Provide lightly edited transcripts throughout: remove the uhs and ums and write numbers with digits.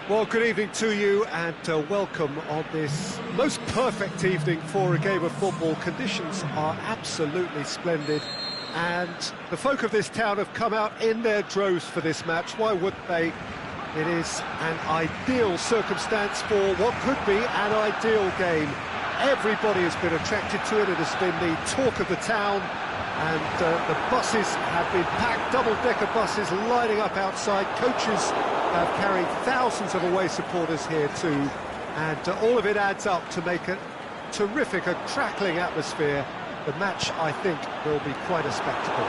Well, good evening to you and welcome on this most perfect evening for a game of football. Conditions are absolutely splendid and the folk of this town have come out in their droves for this match. Why wouldn't they? It is an ideal circumstance for what could be an ideal game. Everybody has been attracted to it. It has been the talk of the town, and the buses have been packed, double-decker buses lining up outside. Coaches have carried thousands of away supporters here too, and all of it adds up to make a terrific, a crackling atmosphere. The match, I think, will be quite a spectacle.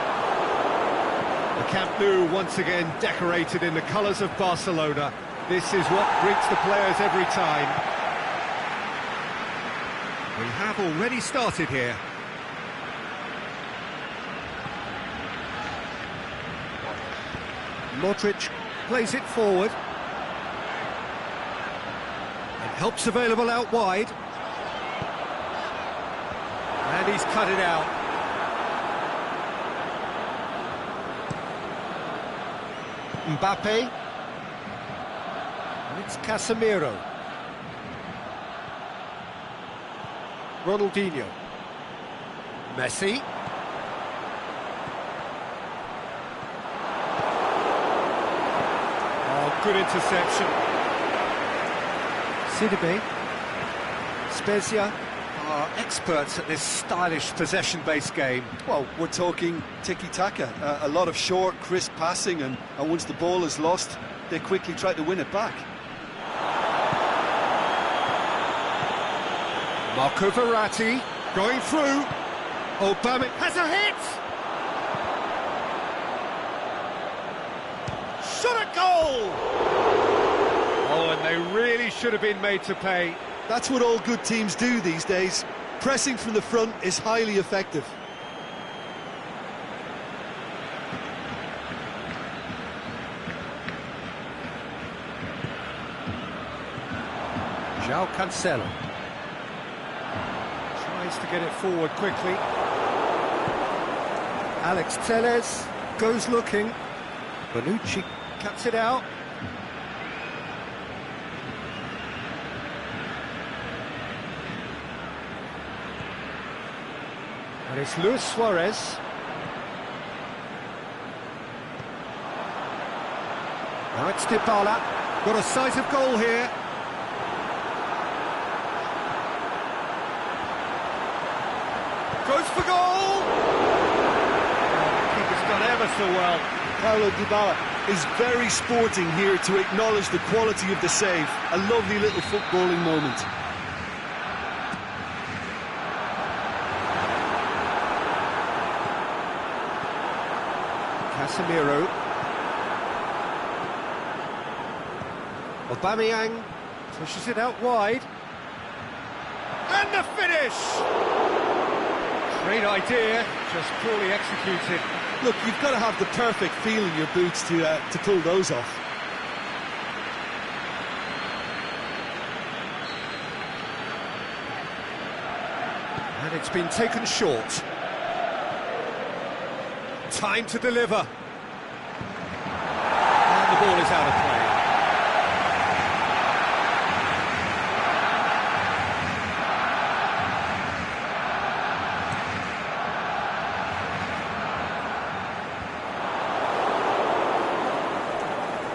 The Camp Nou once again decorated in the colours of Barcelona. This is what greets the players every time. We have already started here. Modric plays it forward. And help's available out wide. And he's cut it out. Mbappe. And it's Casemiro. Ronaldinho. Messi. Oh, good interception. Sidibe. Spezia are experts at this stylish possession-based game. Well, we're talking tiki-taka, a lot of short, crisp passing, and once the ball is lost, they quickly try to win it back. Marco Verratti going through. Obama has a hit! Shot a goal! Oh, and they really should have been made to pay. That's what all good teams do these days. Pressing from the front is highly effective. João Cancelo tries to get it forward quickly. Alex Telles goes looking. Bonucci cuts it out. And it's Luis Suarez. Now it's Dybala. Got a sight of goal here. Goes for goal! The keeper's done ever so well. Paulo Dybala is very sporting here to acknowledge the quality of the save. A lovely little footballing moment. Casemiro. Aubameyang pushes it out wide. And the finish! Great idea, just poorly executed. Look, you've got to have the perfect feel in your boots to pull those off. And it's been taken short. Time to deliver. And the ball is out of play.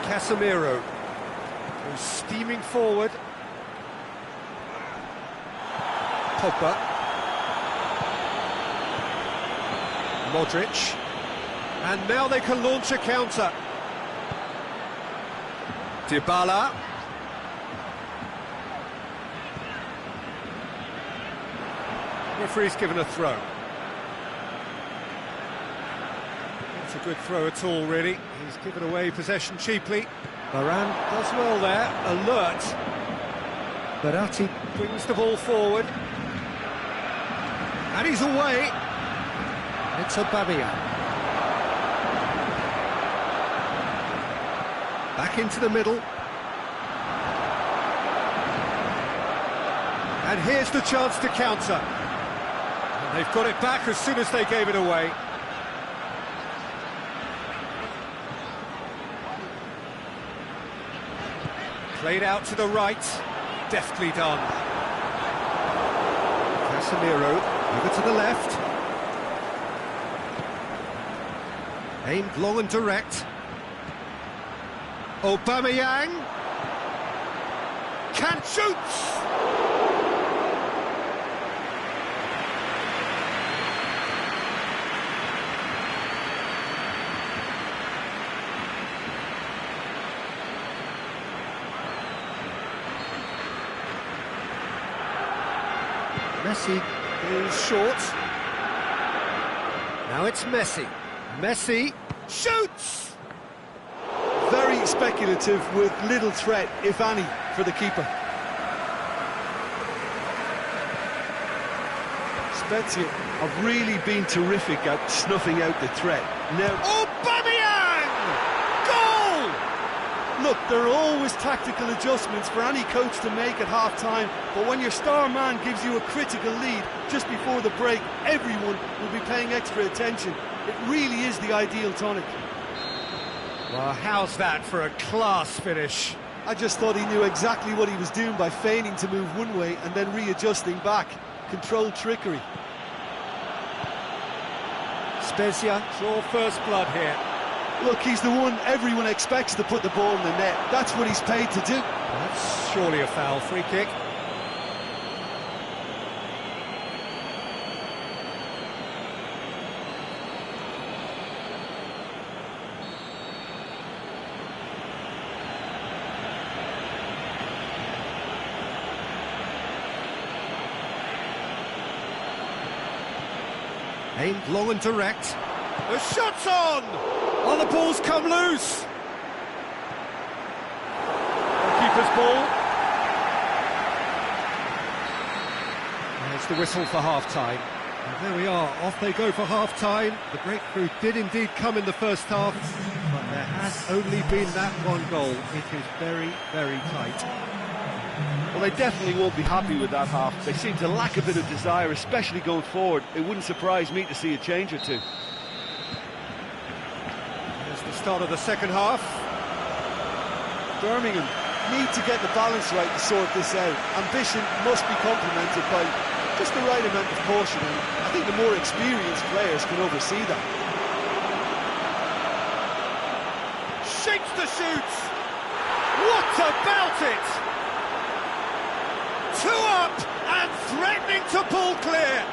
Casemiro goes steaming forward. Pogba. Modric. And now they can launch a counter. Dybala. Referee's given a throw. Not a good throw at all, really. He's given away possession cheaply. Varane does well there, alert. Verratti brings the ball forward. And he's away. It's Aubameyang. Back into the middle. And here's the chance to counter. And they've got it back as soon as they gave it away. Played out to the right, deftly done. Casemiro, over to the left. Aimed long and direct. Aubameyang. Can shoots! Messi is short. Now it's Messi. Messi shoots! Very speculative with little threat, if any, for the keeper. Spezia have really been terrific at snuffing out the threat. Now, Aubameyang! Goal! look, there are always tactical adjustments for any coach to make at half-time, but when your star man gives you a critical lead just before the break, everyone will be paying extra attention. It really is the ideal tonic. Well, how's that for a class finish? I just thought he knew exactly what he was doing by feigning to move one way and then readjusting back. Controlled trickery. Spezia draw first blood here. Look, he's the one everyone expects to put the ball in the net. That's what he's paid to do. That's surely a foul. Free kick. Aimed long and direct. The shot's on! Oh, the ball's come loose! Keeper's ball. There's the whistle for half-time. And there we are, off they go for half-time. The breakthrough did indeed come in the first half, but there has only been that one goal. It is very, very tight. Well, they definitely won't be happy with that half. They seem to lack a bit of desire, especially going forward. It wouldn't surprise me to see a change or two. There's the start of the second half. Birmingham need to get the balance right to sort this out. Ambition must be complemented by just the right amount of caution, and I think the more experienced players can oversee that. Shakes the shoots! What about it? Two up and threatening to pull clear.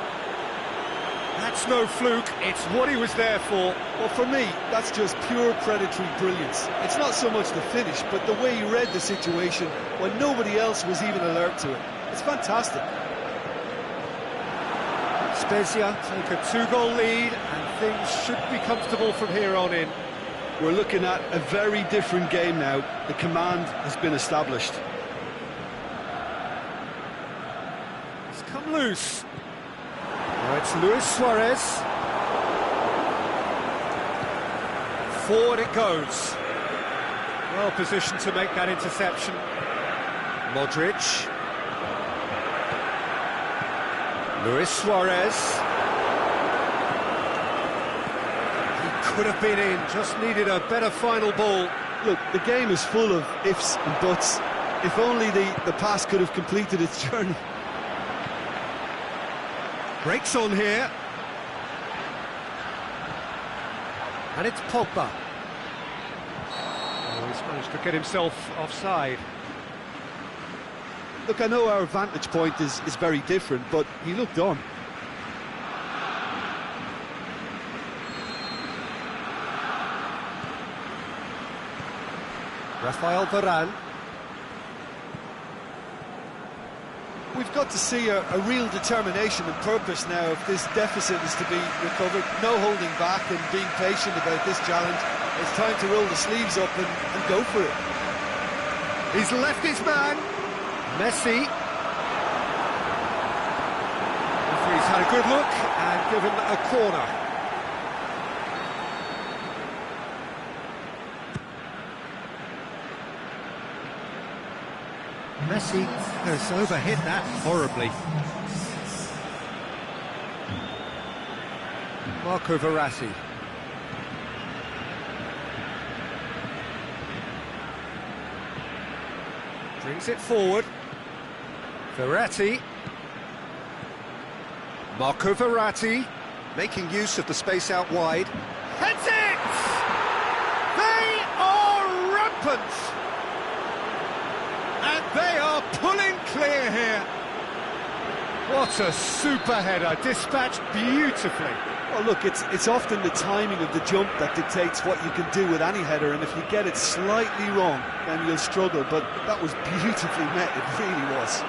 That's no fluke, it's what he was there for. Well, for me, that's just pure predatory brilliance. It's not so much the finish, but the way he read the situation when nobody else was even alert to it. It's fantastic. Spezia take a two-goal lead and things should be comfortable from here on in. We're looking at a very different game now. The command has been established. It's come loose. Now it's Luis Suarez. Forward it goes. Well positioned to make that interception. Modric. Luis Suarez. He could have been in, just needed a better final ball. Look, the game is full of ifs and buts. If only the pass could have completed its journey. Breaks on here. And it's Pogba. Oh, he's managed to get himself offside. Look, I know our vantage point is very different, but he looked on. Rafael Varane. We've got to see a real determination and purpose now if this deficit is to be recovered. No holding back and being patient about this challenge. It's time to roll the sleeves up and go for it. He's left his man. Messi. Referee's had a good look and given a corner. Messi has overhit that horribly. Marco Verratti. Brings it forward. Verratti. Marco Verratti, making use of the space out wide. Heads it! They are rampant! And they are pulling clear here. What a super header, dispatched beautifully. Well, look, it's often the timing of the jump that dictates what you can do with any header, and if you get it slightly wrong, then you'll struggle, but that was beautifully met, it really was.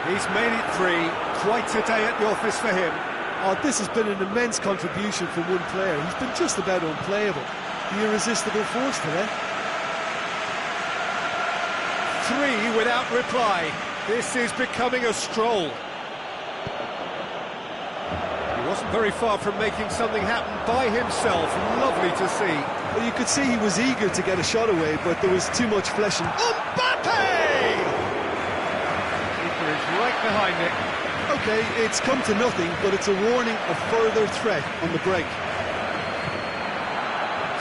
He's made it 3, quite a day at the office for him. Oh, this has been an immense contribution from one player. He's been just about unplayable. The irresistible force today. 3 without reply. This is becoming a stroll. He wasn't very far from making something happen by himself. Lovely to see. Well, you could see he was eager to get a shot away, but there was too much flesh and... Mbappe! Keeper is right behind it. OK, it's come to nothing, but it's a warning of further threat on the break.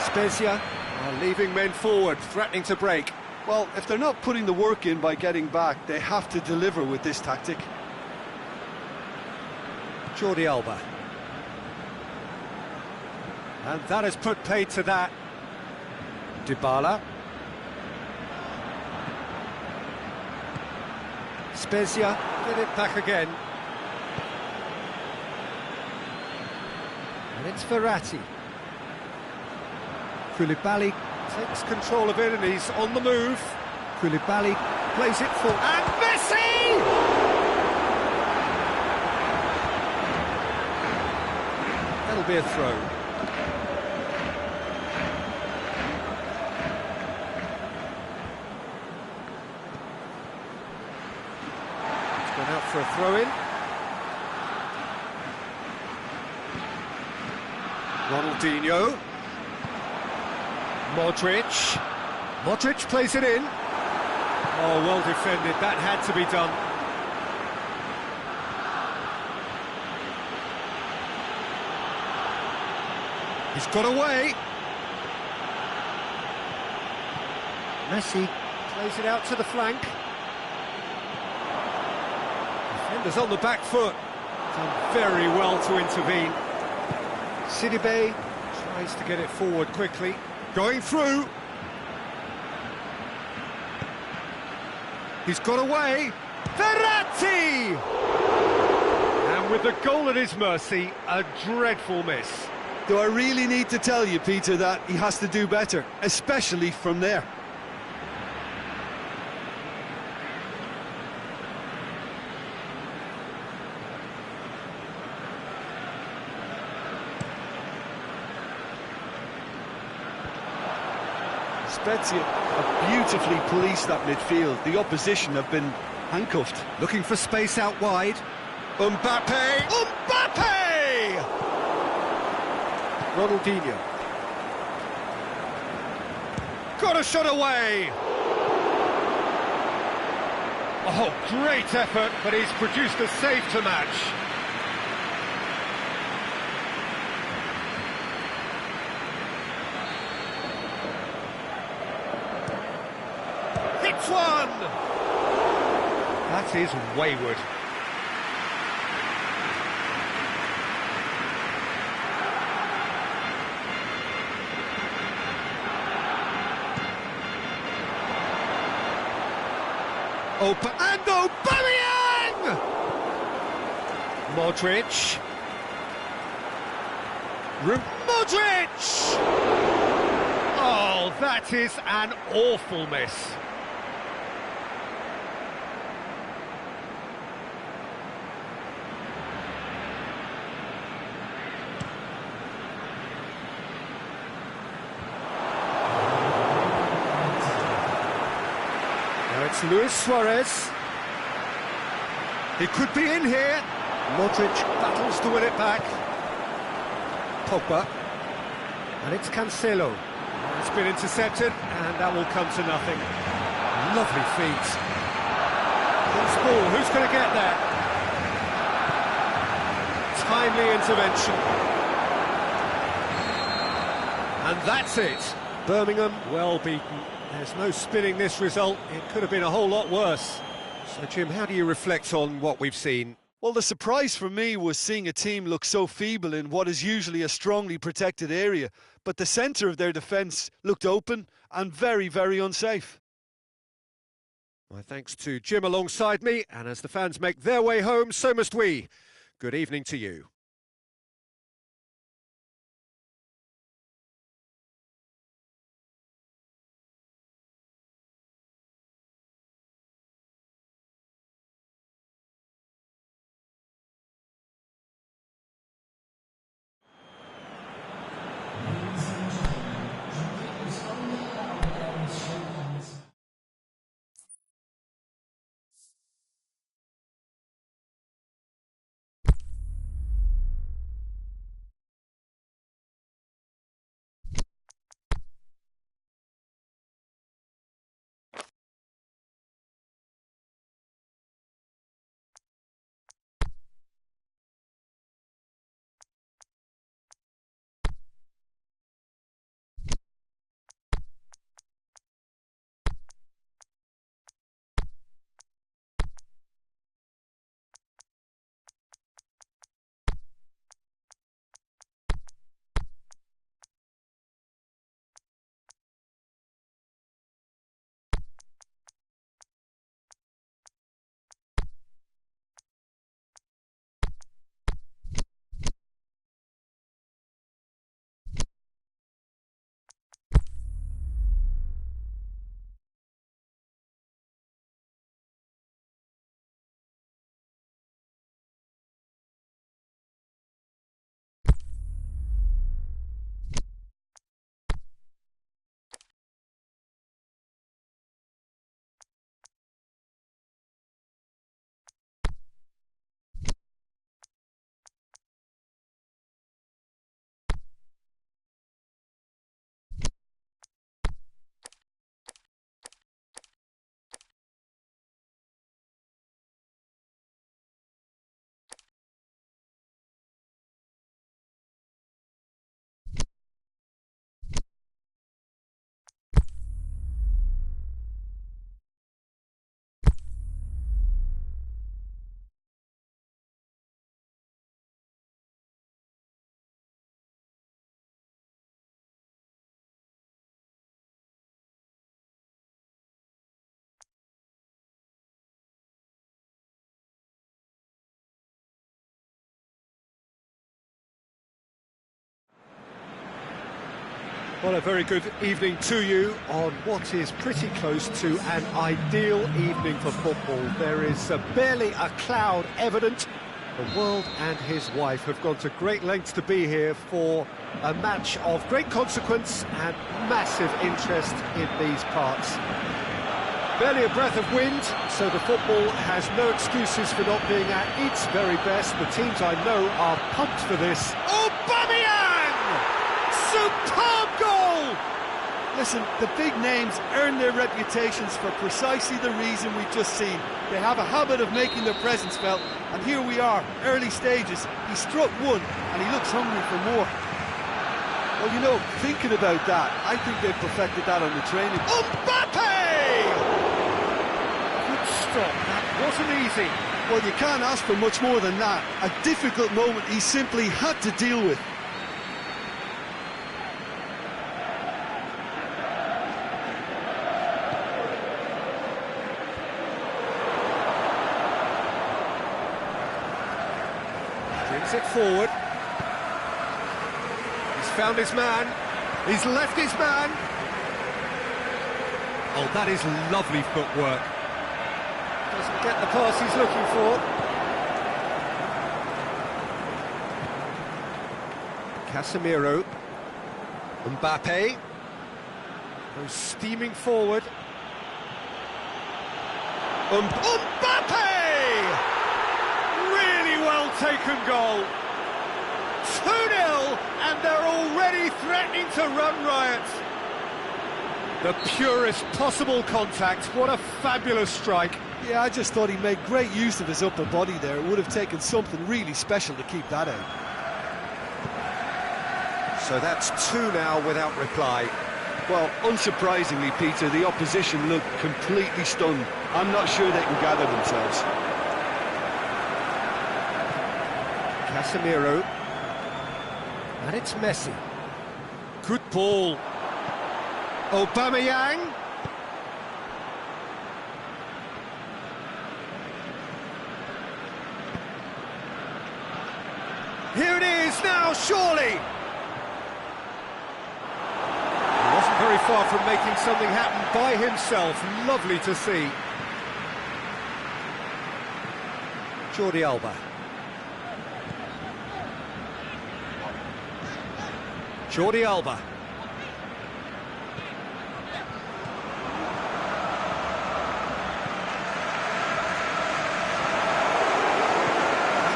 Spezia are leaving men forward, threatening to break. Well, if they're not putting the work in by getting back, they have to deliver with this tactic. Jordi Alba. And that has put paid to that. Dybala. Spezia get it back again. And it's Verratti. Koulibaly takes control of it and he's on the move. Koulibaly plays it for... And Messi! That'll be a throw. It's gone out for a throw-in. Ronaldinho. Modric. Modric plays it in. Oh, well defended. That had to be done. He's got away. Messi plays it out to the flank. Defenders on the back foot. Done very well to intervene. Sidibe tries to get it forward quickly. Going through. He's got away. Verratti! And with the goal at his mercy, a dreadful miss. Do I really need to tell you, Peter, that he has to do better, especially from there? Spezia have beautifully policed that midfield. The opposition have been handcuffed. Looking for space out wide. Mbappe! Mbappe! Ronaldinho. Got a shot away! Oh, great effort, but he's produced a save to match. Hits one! That is wayward. And Aubameyang! Modric. Modric! Oh, that is an awful miss. It's Luis Suarez. He could be in here. Modric battles to win it back. Pogba. And it's Cancelo. It's been intercepted, and that will come to nothing. Lovely feet. Loose ball, who's going to get there? Timely intervention. And that's it. Birmingham well beaten. There's no spinning this result. It could have been a whole lot worse. So, Jim, how do you reflect on what we've seen? Well, the surprise for me was seeing a team look so feeble in what is usually a strongly protected area. But the centre of their defence looked open and very, very unsafe. My thanks to Jim alongside me, and as the fans make their way home, so must we. Good evening to you. Well, a very good evening to you on what is pretty close to an ideal evening for football. There is barely a cloud evident. The world and his wife have gone to great lengths to be here for a match of great consequence and massive interest in these parts. Barely a breath of wind, so the football has no excuses for not being at its very best. The teams I know are pumped for this. Aubameyang! Superb goal! Listen, the big names earn their reputations for precisely the reason we've just seen. They have a habit of making their presence felt, and here we are, early stages. He struck one, and he looks hungry for more. Well, you know, thinking about that, I think they've perfected that on the training. Mbappe! Good stop, that wasn't easy. Well, you can't ask for much more than that. A difficult moment he simply had to deal with. Brings it forward. He's found his man. He's left his man. Oh, that is lovely footwork. Doesn't get the pass he's looking for. Casemiro. Mbappe. Goes steaming forward. Mbappe! Really well taken goal. 2-0, and they're already threatening to run riot. The purest possible contact. What a fabulous strike. Yeah, I just thought he made great use of his upper body there. It would have taken something really special to keep that out. So that's 2 now without reply. Well, unsurprisingly, Peter, the opposition look completely stunned. I'm not sure they can gather themselves. Casemiro. And it's Messi. Good ball. Aubameyang. Here it is now, surely. He wasn't very far from making something happen by himself. Lovely to see. Jordi Alba. Jordi Alba.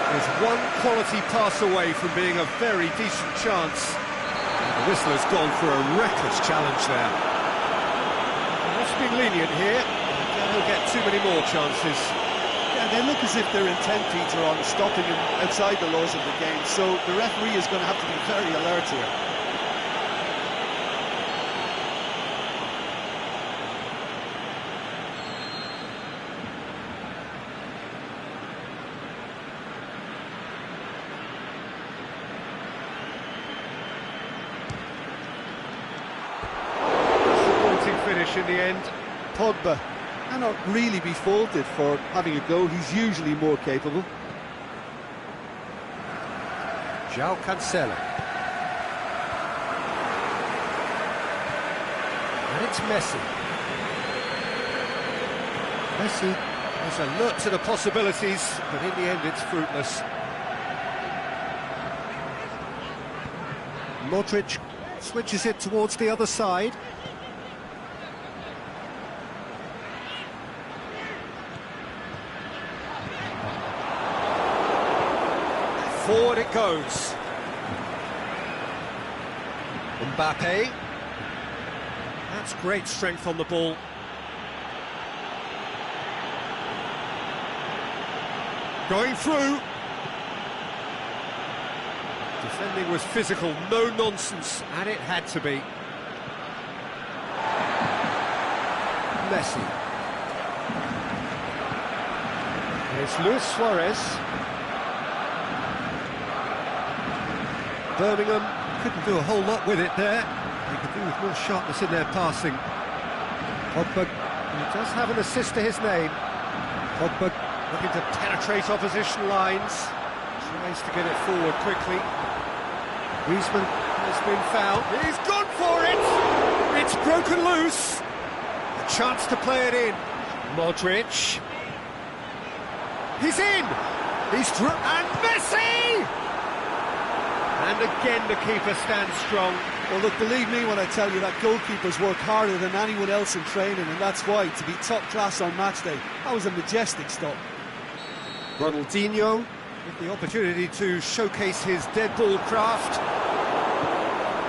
There's one quality pass away from being a very decent chance. The whistler's gone for a reckless challenge there. That's been lenient here. He'll get too many more chances. Yeah, they look as if they're intent, Peter, on stopping him outside the laws of the game, so the referee is going to have to be very alert here. Finish in the end. Pogba cannot really be faulted for having a go. He's usually more capable. João Cancelo. And it's Messi. Messi is alert to the possibilities, but in the end it's fruitless. Modric switches it towards the other side. Forward it goes. Mbappe. That's great strength on the ball. Going through. Defending was physical, no nonsense, and it had to be. Messi. Here's Luis Suarez. Birmingham couldn't do a whole lot with it there. They could do with more sharpness in their passing. Pogba, who does have an assist to his name. Pogba looking to penetrate opposition lines. Tries to get it forward quickly. Griezmann has been fouled. He's gone for it! It's broken loose. A chance to play it in. Modric. He's in! He's through. And Messi! And again the keeper stands strong. Well, look, believe me when I tell you that goalkeepers work harder than anyone else in training, and that's why, to be top class on match day, that was a majestic stop. Ronaldinho with the opportunity to showcase his dead ball craft.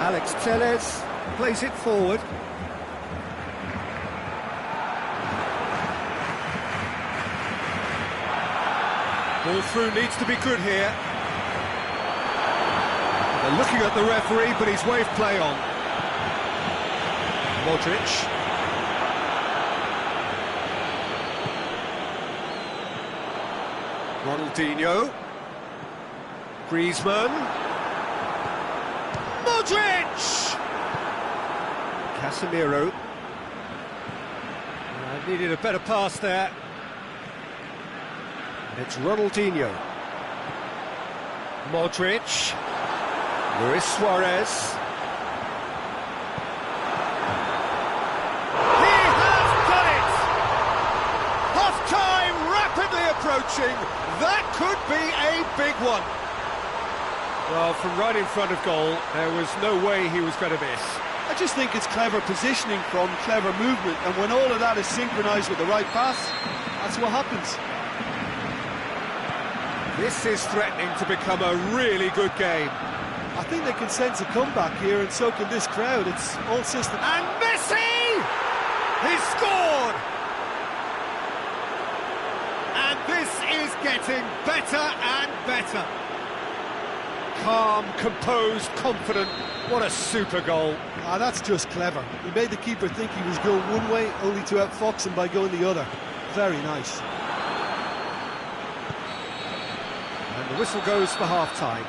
Alex Telles plays it forward. Ball through needs to be good here. They're looking at the referee, but he's waved play on. Modric. Ronaldinho. Griezmann. Modric! Casemiro. Needed a better pass there. It's Ronaldinho. Modric. Luis Suarez. He has done it! Half-time rapidly approaching. That could be a big one. Well, from right in front of goal, there was no way he was going to miss. I just think it's clever positioning from clever movement, and when all of that is synchronised with the right pass, that's what happens. This is threatening to become a really good game. I think they can sense a comeback here, and so can this crowd. It's all systems. And Messi! He's scored! And this is getting better and better. calm, composed, confident. What a super goal. Ah, that's just clever. He made the keeper think he was going one way, only to outfox him by going the other. Very nice. And the whistle goes for half-time.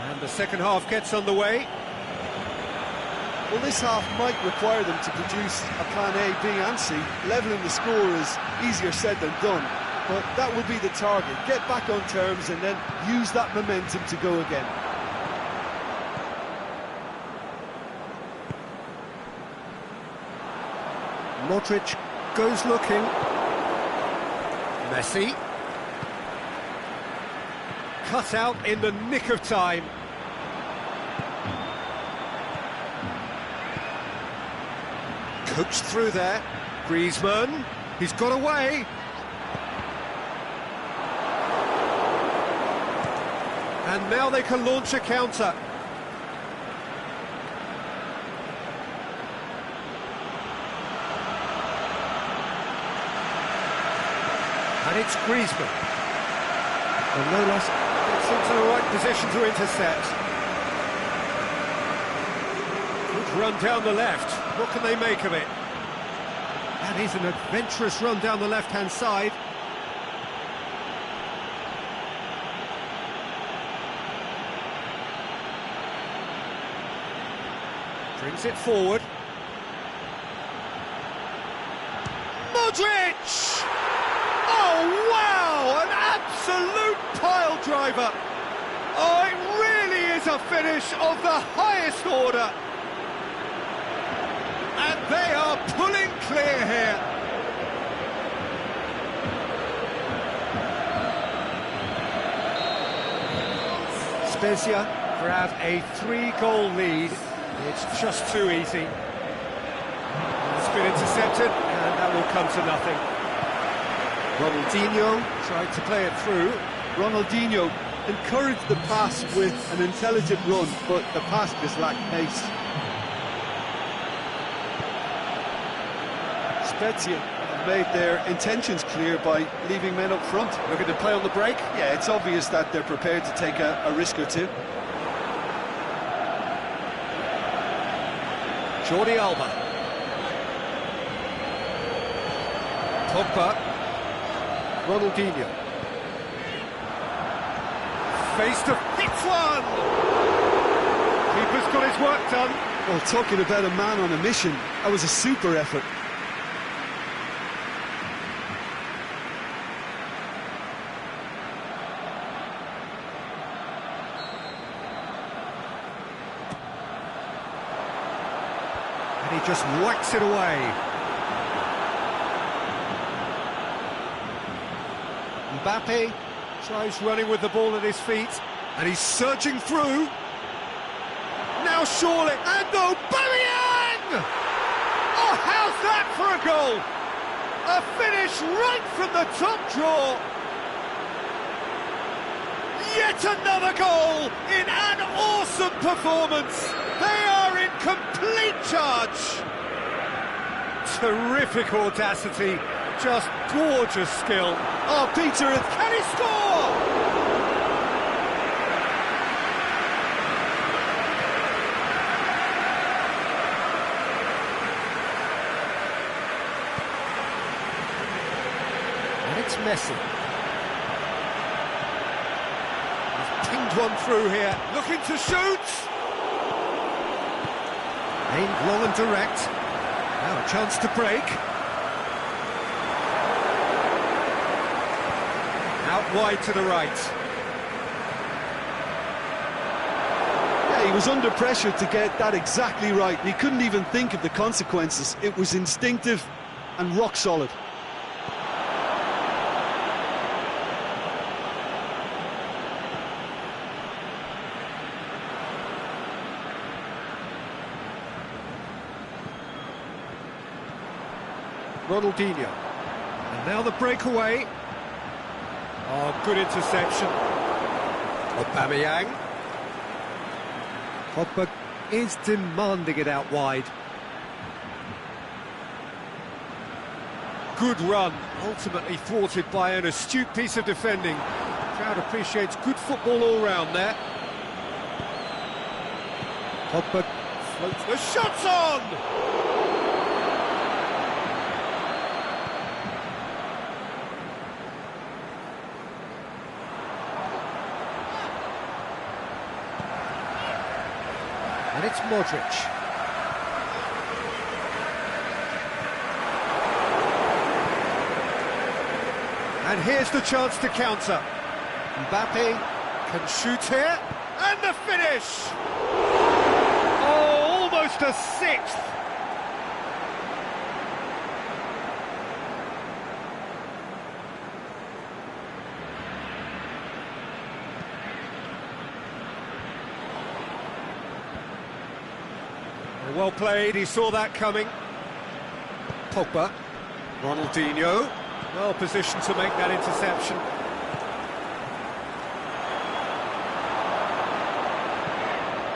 And the second half gets underway. Well, this half might require them to produce a plan A, B and C. Levelling the score is easier said than done, but that will be the target. Get back on terms and then use that momentum to go again. Modric goes looking. Messi. Cut out in the nick of time. Coached through there. Griezmann. He's got away. And now they can launch a counter. And it's Griezmann. And no less gets into the right position to intercept. Good run down the left. What can they make of it? That is an adventurous run down the left-hand side. Brings it forward. Modric! Oh, wow! An absolute pile driver! Oh, it really is a finish of the highest order! And they are pulling clear here. Spezia grab a 3-goal lead. It's just too easy. It's been intercepted, and that will come to nothing. Ronaldinho tried to play it through. Ronaldinho encouraged the pass with an intelligent run, but the pass just lacked pace. Spezia have made their intentions clear by leaving men up front. Looking to play on the break? Yeah, it's obvious that they're prepared to take a risk or two. Jordi Alba. Pogba. Ronaldinho. Face to hits one! Keeper's got his work done. Well, talking about a man on a mission, that was a super effort. And he just whacks it away. Mbappe tries running with the ball at his feet, and he's surging through. Now surely, and Aubameyang! Oh, how's that for a goal? A finish right from the top draw. Yet another goal in an awesome performance. They are in complete charge. Terrific audacity, just gorgeous skill. Oh, Peter, can he score? And it's Messi. He's pinged one through here, looking to shoot. Aimed long and direct. Now a chance to break. Out wide to the right. Yeah, he was under pressure to get that exactly right. He couldn't even think of the consequences. It was instinctive and rock solid. Ronaldinho. And now the breakaway. Oh, good interception. Aubameyang. Pogba is demanding it out wide. Good run, ultimately thwarted by an astute piece of defending. The crowd appreciates good football all round there. Pogba floats, the shot's on! And it's Modric. And here's the chance to counter. Mbappe can shoot here, and the finish! Oh, almost a sixth! Well played, he saw that coming. Pogba, Ronaldinho, well positioned to make that interception.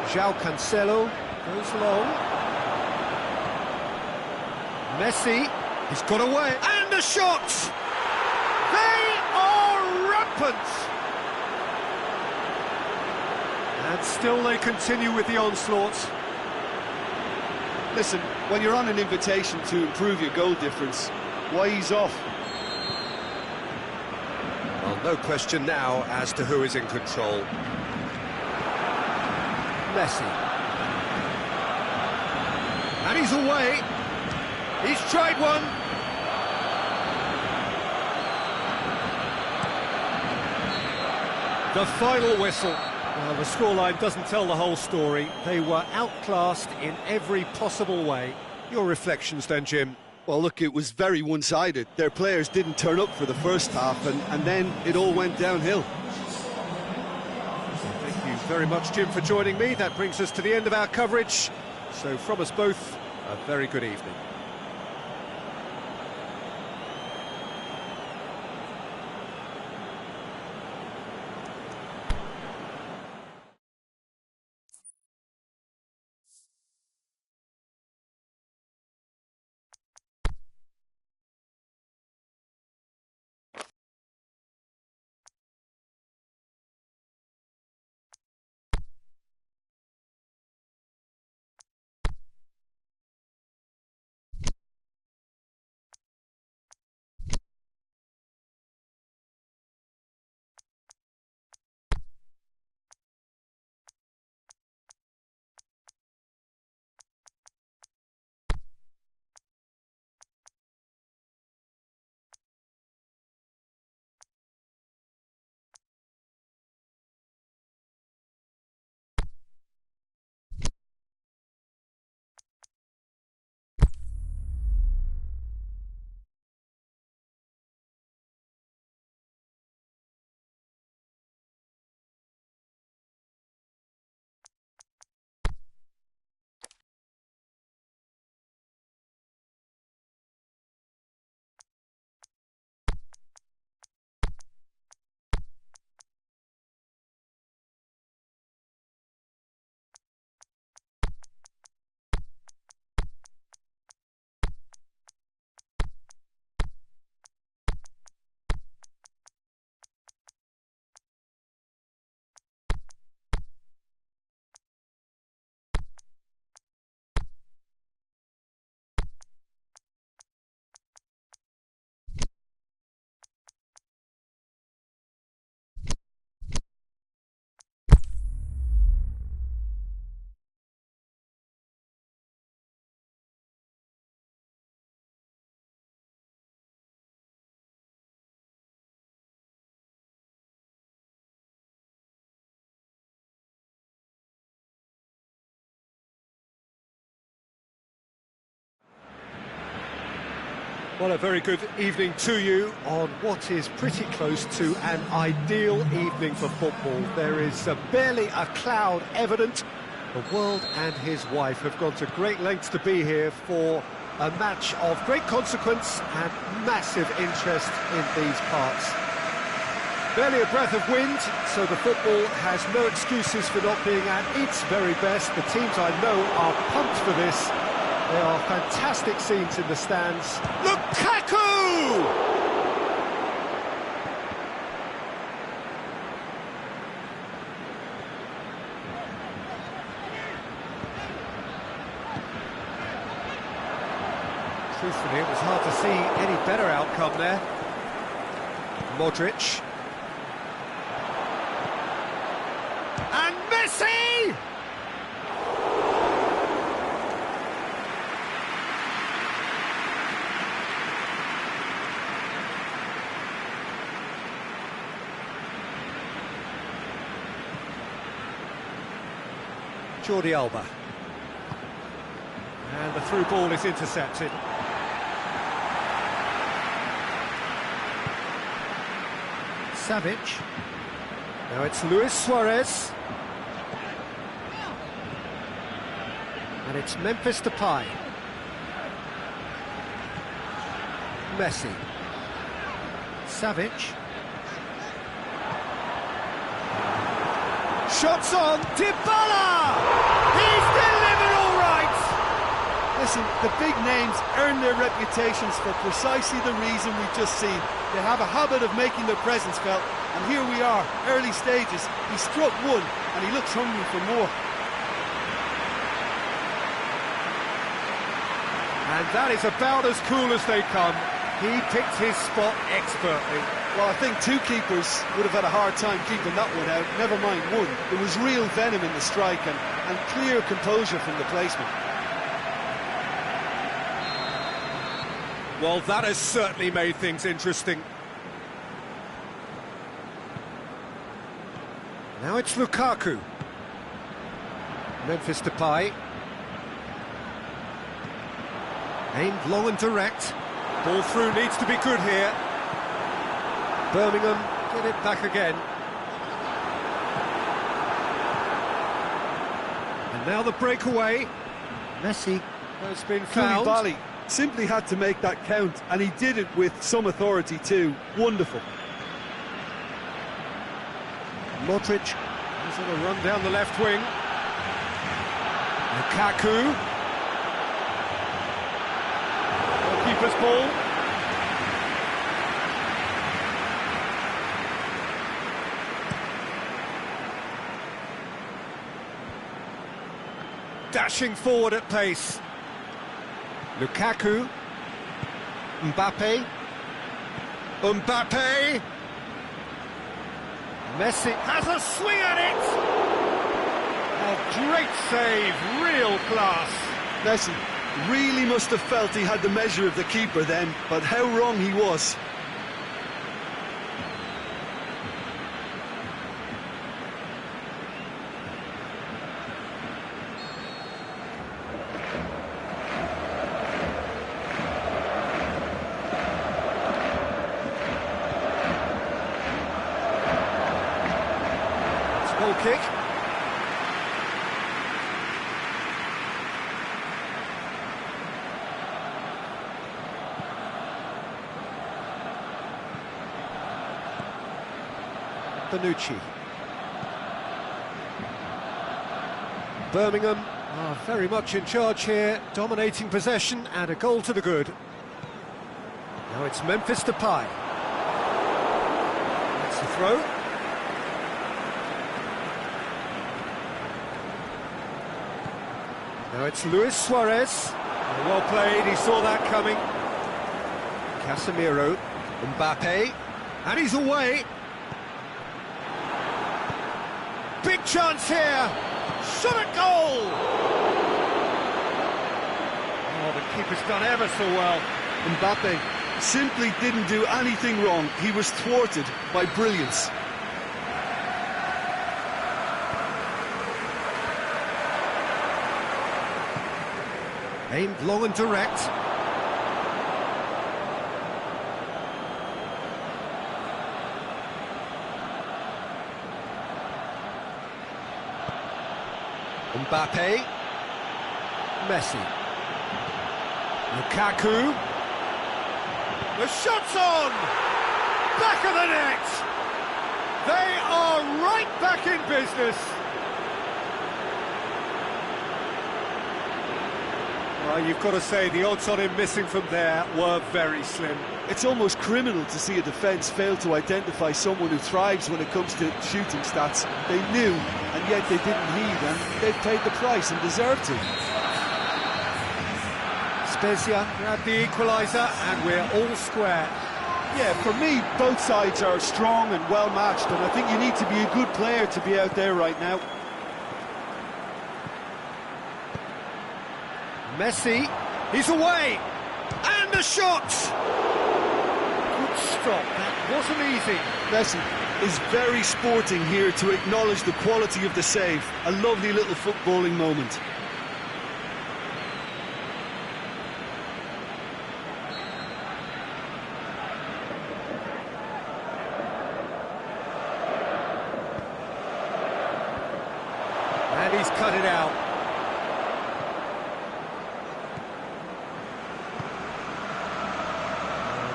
João Cancelo goes long. Messi, he's got away, and the shots! They are rampant! And still they continue with the onslaught. Listen, when you're on an invitation to improve your goal difference, why ease off? Well, no question now as to who is in control. Messi. And he's away. He's tried one. The final whistle. Well, the scoreline doesn't tell the whole story. They were outclassed in every possible way. Your reflections then, Jim? Well, look, it was very one-sided. Their players didn't turn up for the first half, and then it all went downhill. Thank you very much, Jim, for joining me. That brings us to the end of our coverage. So from us both, a very good evening. Well, a very good evening to you on what is pretty close to an ideal evening for football. There is barely a cloud evident. The world and his wife have gone to great lengths to be here for a match of great consequence and massive interest in these parts. Barely a breath of wind, so the football has no excuses for not being at its very best. The teams I know are pumped for this. There are fantastic scenes in the stands. Lukaku! Truthfully, it was hard to see any better outcome there. Modric. And Messi! Jordi Alba. And the through ball is intercepted. Savic. Now it's Luis Suarez. And it's Memphis Depay. Messi. Savic. Shots on, Dybala! He's delivered all right! Listen, the big names earn their reputations for precisely the reason we've just seen. They have a habit of making their presence felt, and here we are, early stages. He struck one, and he looks hungry for more. And that is about as cool as they come. He picked his spot expertly. Well, I think two keepers would have had a hard time keeping that one out, never mind one. There was real venom in the strike and clear composure from the placement. Well, that has certainly made things interesting. Now it's Lukaku. Memphis Depay. Aimed long and direct. Ball through needs to be good here. Birmingham get it back again. And now the breakaway. Messi has been fouled. Koulibaly simply had to make that count, and he did it with some authority too. Wonderful. Modric is on a run down the left wing. Lukaku. Keeper's ball. Dashing forward at pace. Lukaku. Mbappe. Mbappe. Messi has a swing at it. A great save, real class. Messi really must have felt he had the measure of the keeper then, but how wrong he was. Goal kick. Bonucci. Birmingham are very much in charge here, dominating possession and a goal to the good. Now it's Memphis Depay. That's the throw. Now it's Luis Suarez. Well played, he saw that coming. Casemiro, Mbappe, and he's away. Big chance here. Shot at goal. Oh, the keeper's done ever so well. Mbappe simply didn't do anything wrong. He was thwarted by brilliance. Aimed long and direct. Mbappe. Messi. Lukaku. The shot's on! Back of the net! They are right back in business. Well, you've got to say the odds on him missing from there were very slim. It's almost criminal to see a defence fail to identify someone who thrives when it comes to shooting stats. They knew, and yet they didn't heed, and they've paid the price and deserved to. Spezia grabbed the equaliser, and we're all square. Yeah, for me, both sides are strong and well matched, and I think you need to be a good player to be out there right now. Messi, he's away, and the shot! Good stop, that wasn't easy. Messi is very sporting here to acknowledge the quality of the save. A lovely little footballing moment. And he's cut it out.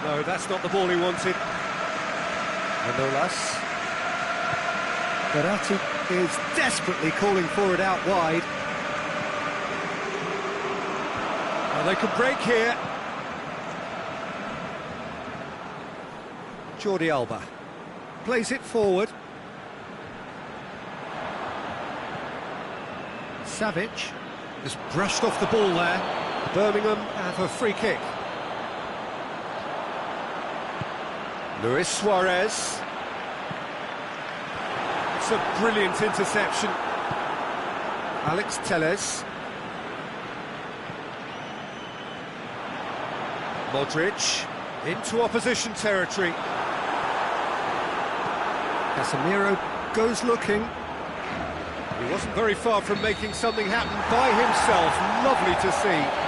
No, that's not the ball he wanted. Manolas. Berratti is desperately calling for it out wide. Well, they could break here. Jordi Alba plays it forward. Savic has brushed off the ball there. Birmingham have a free kick. Luis Suarez. It's a brilliant interception. Alex Telles. Modric into opposition territory. Casemiro goes looking. He wasn't very far from making something happen by himself. Lovely to see.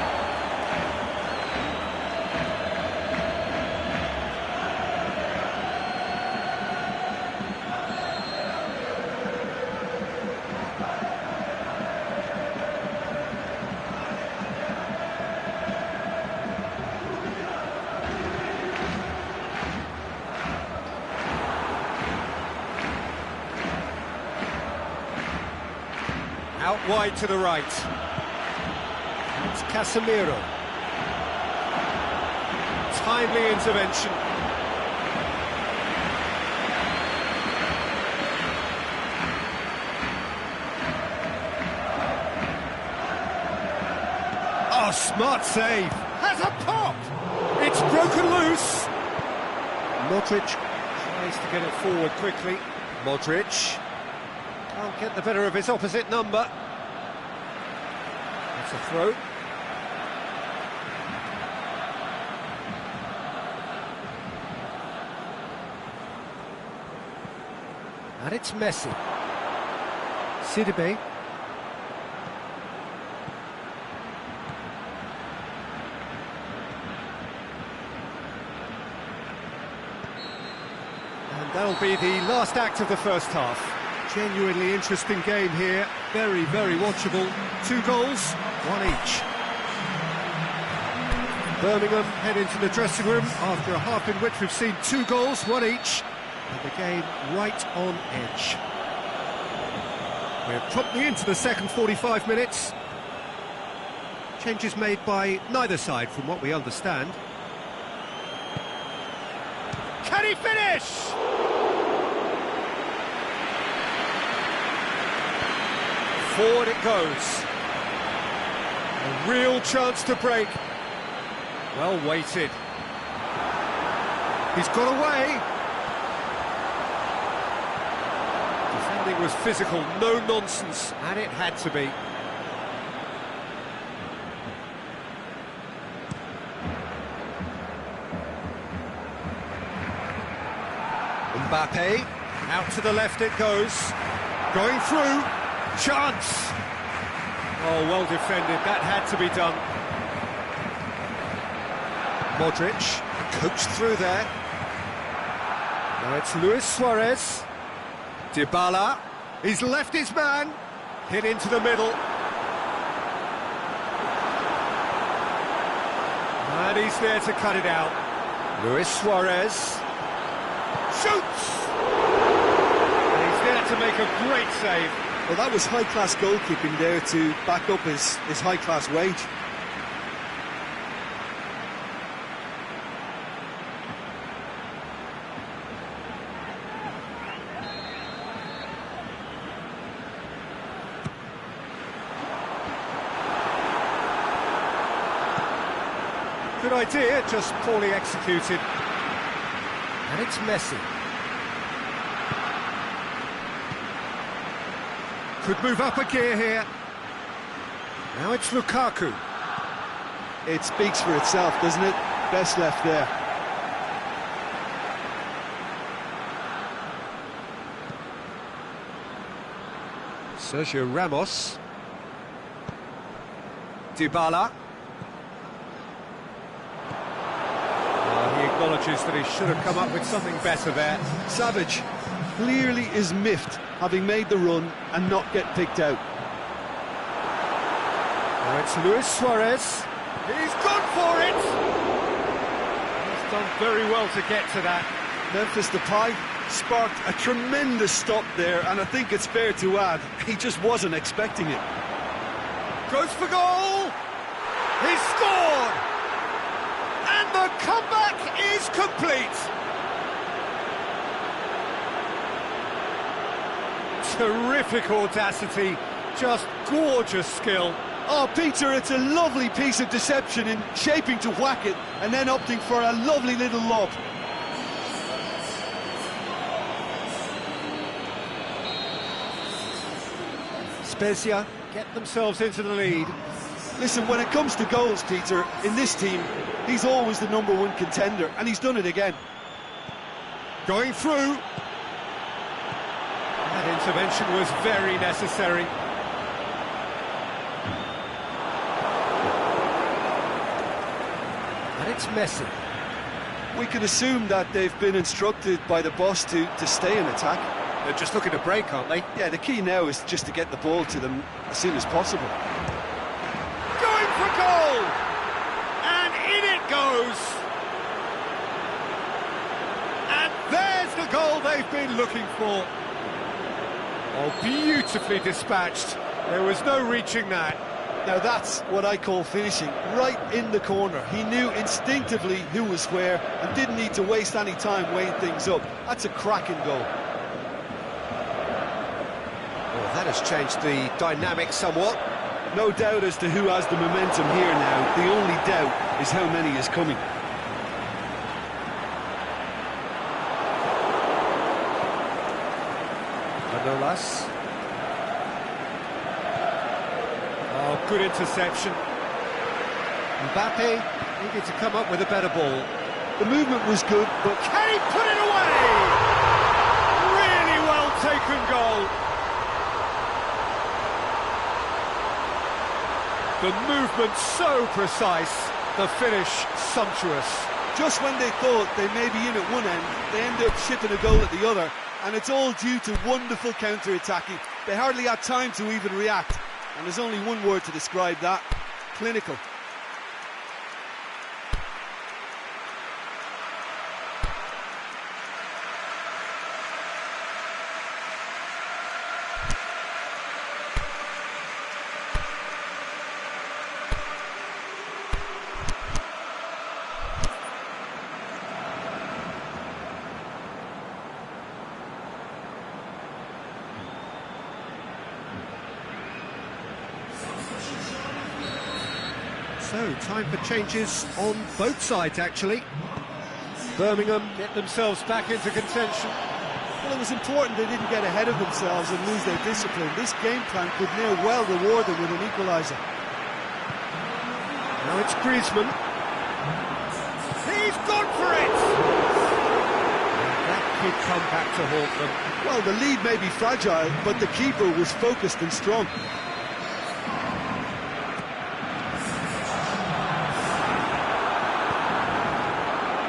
Out wide to the right. It's Casemiro. Timely intervention. Oh, smart save. Has a pop. It's broken loose. Modric tries to get it forward quickly. Modric. Can't get the better of his opposite number. It's a throw. And it's Messi. Sidibe. And that'll be the last act of the first half. Genuinely interesting game here, very, very watchable. 2 goals, 1 each. Birmingham head into the dressing room after a half in which we've seen 2 goals, 1 each, and the game right on edge. We're promptly into the second 45 minutes. Changes made by neither side from what we understand. Can he finish? Forward it goes. A real chance to break. Well weighted. He's got away. Defending was physical, no nonsense, and it had to be. Mbappe, out to the left it goes. Going through. Chance! Oh, well defended, that had to be done. Modric, coached through there. Now it's Luis Suarez. Dybala, he's left his man. Hit into the middle. And he's there to cut it out. Luis Suarez. Shoots! had to make a great save. Well, that was high-class goalkeeping there to back up his high-class wage. Good idea, just poorly executed. And it's Messi. Could move up a gear here. Now it's Lukaku. It speaks for itself, doesn't it? Best left there. Sergio Ramos. Dybala. He acknowledges that he should have come up with something better there. Savage clearly is miffed, having made the run and not get picked out. Now it's Luis Suarez. He's gone for it! He's done very well to get to that. Memphis Depay sparked a tremendous stop there, and I think it's fair to add, he just wasn't expecting it. Goes for goal! He's scored! And the comeback is complete! Terrific audacity, just gorgeous skill. Oh, Peter, it's a lovely piece of deception in shaping to whack it and then opting for a lovely little lob. Spezia get themselves into the lead. Listen, when it comes to goals, Peter, in this team, he's always the #1 contender, and he's done it again. Going through. That intervention was very necessary. And it's Messi. We could assume that they've been instructed by the boss to stay in attack. They're just looking to break, aren't they? Yeah, the key now is just to get the ball to them as soon as possible. Going for goal! And in it goes! And there's the goal they've been looking for. Oh, beautifully dispatched. There was no reaching that. Now that's what I call finishing, right in the corner. He knew instinctively who was where and didn't need to waste any time weighing things up. That's a cracking goal. Well, that has changed the dynamic somewhat. No doubt as to who has the momentum here now. The only doubt is how many is coming. Manolas. Oh, good interception. Mbappe needed to come up with a better ball. The movement was good, but can he put it away? Really well taken goal. The movement so precise, the finish sumptuous. Just when they thought they may be in at one end, they end up shipping a goal at the other, and it's all due to wonderful counter-attacking. They hardly had time to even react, and there's only one word to describe that: clinical. So, time for changes on both sides, actually. Birmingham get themselves back into contention. Well, it was important they didn't get ahead of themselves and lose their discipline. This game plan could near well reward them with an equaliser. Now it's Griezmann. He's gone for it! That could come back to haunt them. Well, the lead may be fragile, but the keeper was focused and strong.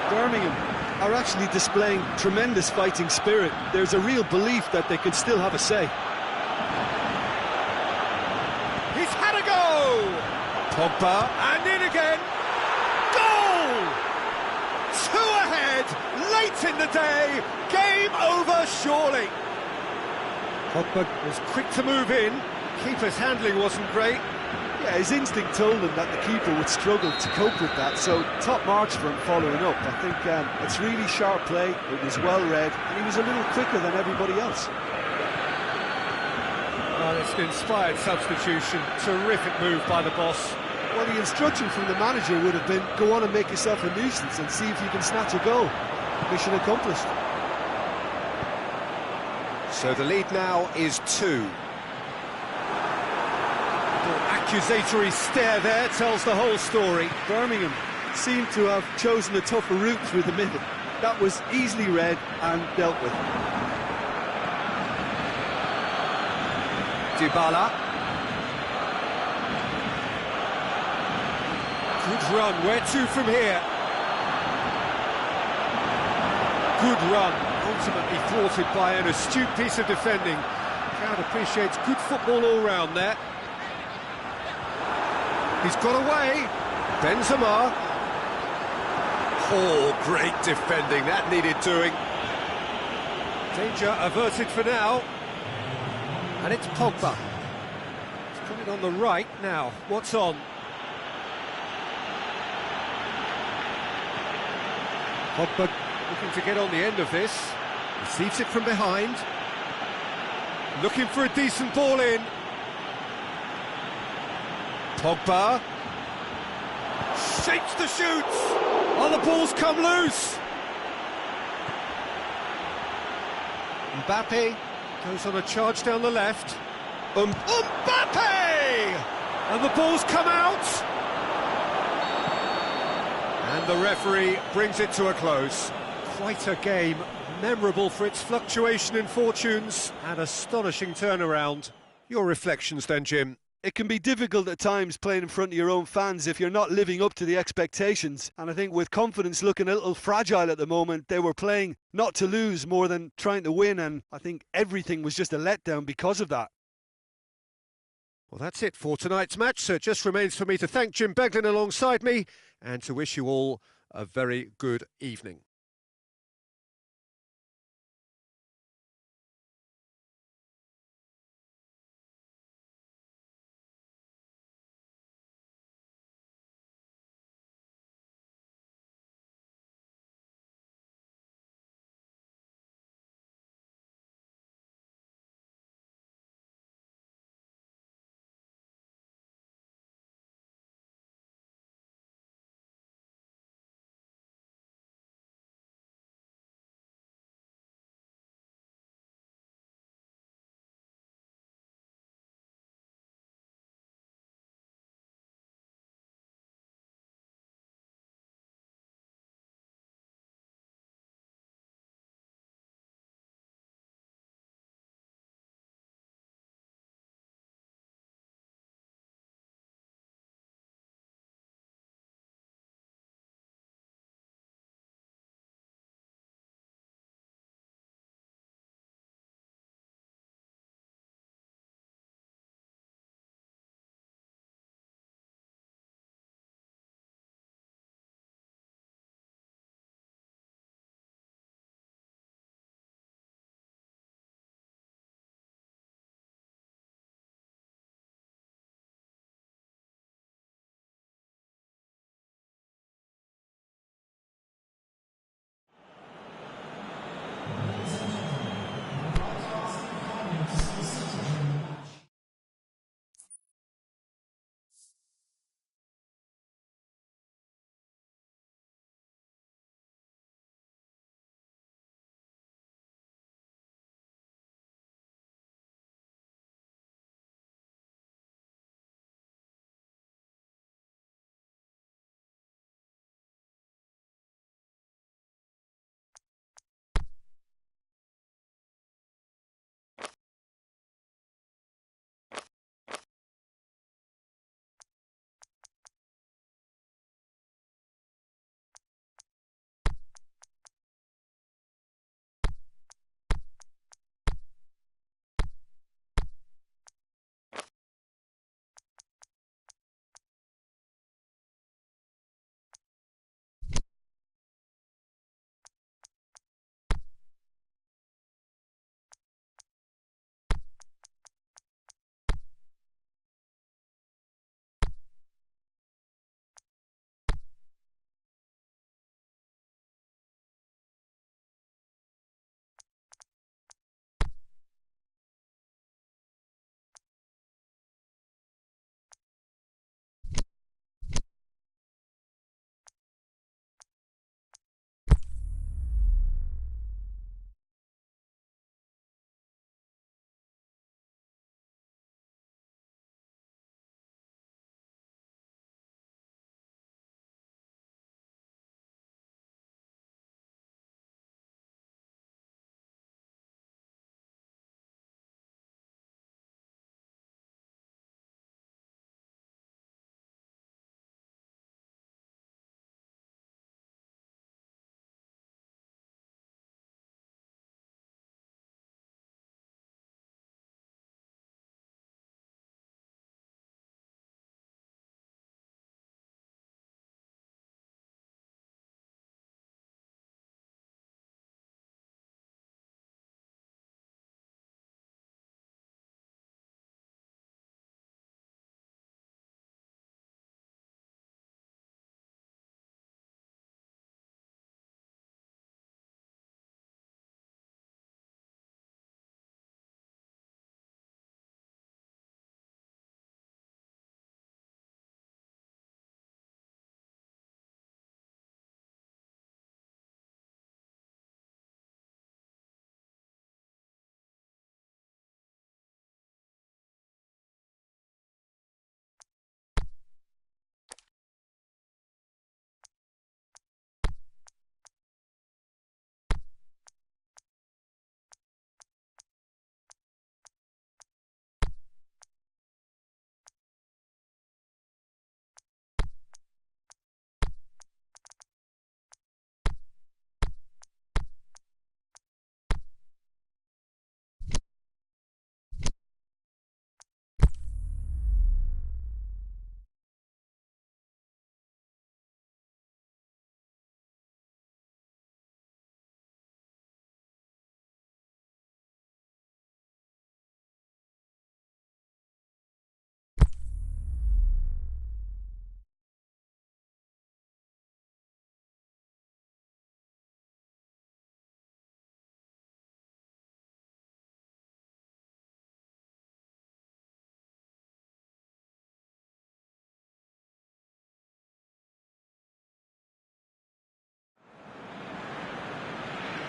Birmingham are actually displaying tremendous fighting spirit. There's a real belief that they can still have a say. He's had a go! Pogba, and in again! Goal! 2 ahead, late in the day, game over surely. Pogba was quick to move in. Keeper's handling wasn't great. Yeah, his instinct told him that the keeper would struggle to cope with that, so top marks for him following up. I think it's really sharp play, it was well read, and he was a little quicker than everybody else. Well, it's an inspired substitution. Terrific move by the boss. Well, the instruction from the manager would have been, go on and make yourself a nuisance and see if you can snatch a goal. Mission accomplished. So the lead now is 2. Accusatory stare there tells the whole story. Birmingham seemed to have chosen a tougher route through the middle. That was easily read and dealt with. Dybala. Good run, where to from here? Good run, ultimately thwarted by an astute piece of defending. Crowd appreciates good football all round there. He's got away. Benzema. Oh, great defending. That needed doing. Danger averted for now. And it's Pogba. He's got it on the right now. What's on? Pogba looking to get on the end of this. Receives it from behind. Looking for a decent ball in. Pogba shapes the shoots. Oh, the ball's come loose. Mbappe goes on a charge down the left. Mbappe! And the ball's come out. And the referee brings it to a close. Quite a game, memorable for its fluctuation in fortunes and astonishing turnaround. Your reflections then, Jim? It can be difficult at times playing in front of your own fans if you're not living up to the expectations. And I think with confidence looking a little fragile at the moment, they were playing not to lose more than trying to win. And I think everything was just a letdown because of that. Well, that's it for tonight's match. So it just remains for me to thank Jim Beglin alongside me and to wish you all a very good evening.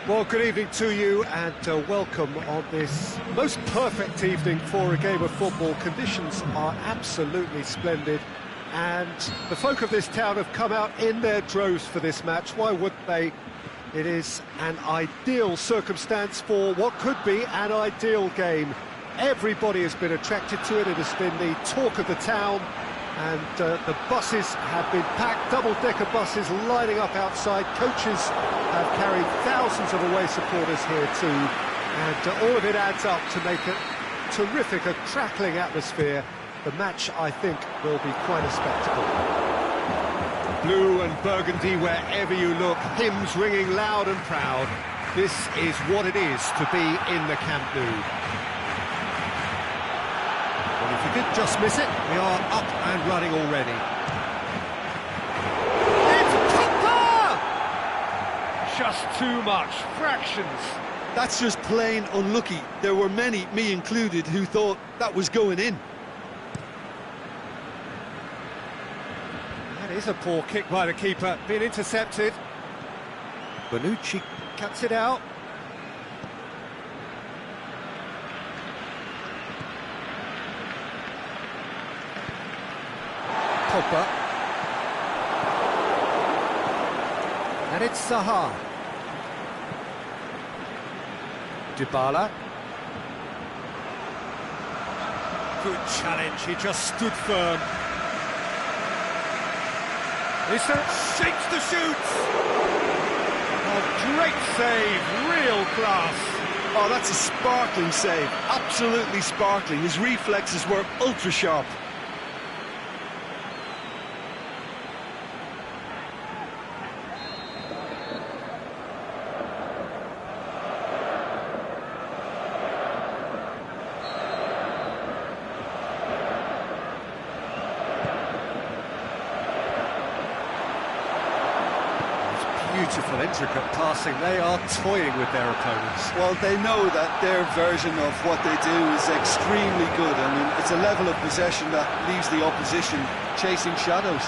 Well, good evening to you and welcome on this most perfect evening for a game of football. Conditions are absolutely splendid and the folk of this town have come out in their droves for this match. Why wouldn't they? It is an ideal circumstance for what could be an ideal game. Everybody has been attracted to it. It has been the talk of the town. And the buses have been packed, double-decker buses lining up outside. Coaches have carried thousands of away supporters here too. And all of it adds up to make a terrific, a crackling atmosphere. The match, I think, will be quite a spectacle. Blue and burgundy wherever you look, hymns ringing loud and proud. This is what it is to be in the Camp Nou. If you did just miss it, we are up and running already. It's Pogba! Just too much, fractions. That's just plain unlucky. There were many, me included, who thought that was going in. That is a poor kick by the keeper, being intercepted. Bonucci cuts it out. Pogba. And it's Zaha. Dybala. Good challenge, he just stood firm. Issa shakes the shoots. Oh, great save, real class. Oh, that's a sparkling save, absolutely sparkling. His reflexes were ultra sharp. Beautiful, intricate passing. They are toying with their opponents. Well, they know that their version of what they do is extremely good. I mean, it's a level of possession that leaves the opposition chasing shadows.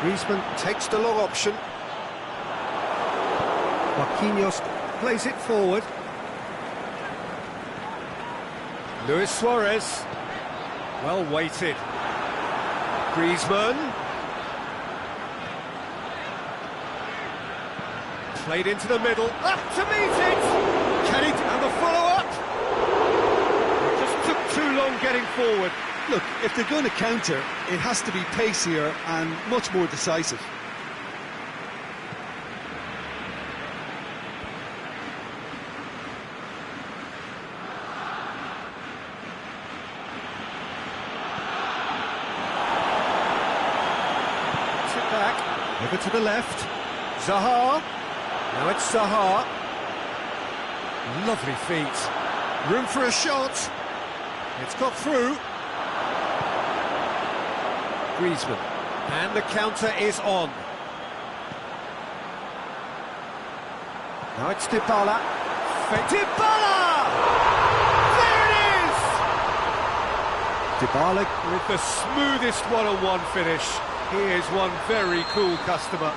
Griezmann takes the long option. Marquinhos plays it forward. Luis Suarez. Well weighted. Griezmann. Played into the middle, up to meet it! Can he have the follow-up? Just took too long getting forward. Look, if they're going to counter, it has to be pacier and much more decisive. Sit back, over to the left. Zaha. Now it's Zaha. Lovely feet. Room for a shot. It's got through. Griezmann. And the counter is on. Now it's Dybala. Dybala! There it is! Dybala with the smoothest one-on-one finish. He is one very cool customer.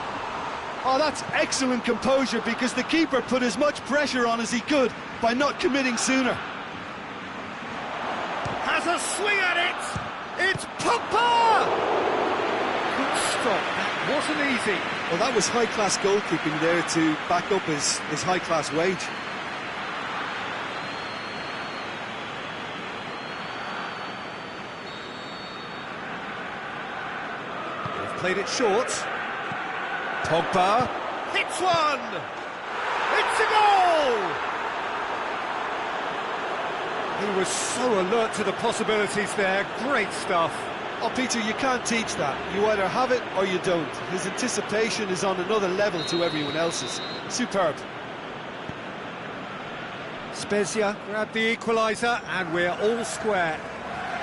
Oh, that's excellent composure because the keeper put as much pressure on as he could by not committing sooner. Has a swing at it! It's Pogba! Good stop, that wasn't easy. Well, that was high-class goalkeeping there to back up his high-class wage. They've played it short. Pogba hits one! It's a goal! He was so alert to the possibilities there, great stuff. Oh, Peter, you can't teach that. You either have it or you don't. His anticipation is on another level to everyone else's. Superb. Spezia grabbed the equaliser and we're all square.